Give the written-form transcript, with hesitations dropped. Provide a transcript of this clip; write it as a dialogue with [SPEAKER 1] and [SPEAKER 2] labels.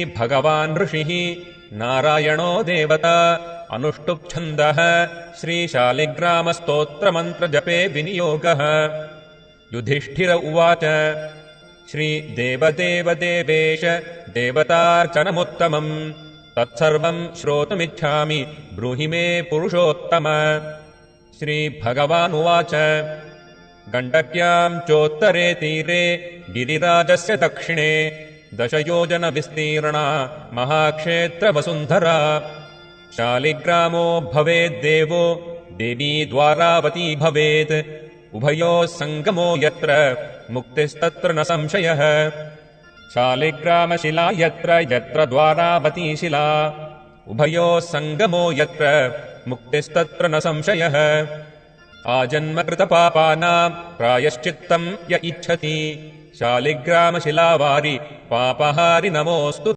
[SPEAKER 1] भगवान् ऋषिः नारायणो देवता अनुष्टुप् छन्दः श्रीशालिग्रामस्तोत्रमन्त्रजपे विनियोगः। युधिष्ठिर उवाच श्रीदेवदेव देवेश देवतार्चनमुत्तमम् तत्सर्वम् श्रोतुमिच्छामि ब्रूहि मे पुरुषोत्तम। श्रीभगवानुवाच गण्डक्याम् चोत्तरे तीरे गिरिराजस्य दक्षिणे 10 योजनविस्तीर्णा महाक्षेत्रवसुन्धरा। शालिग्रामो भवेद्देवो देवी द्वारावती भवेत् उभयोः सङ्गमो यत्र मुक्तिस्तत्र न संशयः। शालिग्रामशिला यत्र यत्र द्वारावती शिला उभयोः सङ्गमो यत्र मुक्तिस्तत्र न संशयः। आजन्मकृतपापानां प्रायश्चित्तं य इच्छति शालिग्रामशिलावारि पापहारि नमोऽस्तु।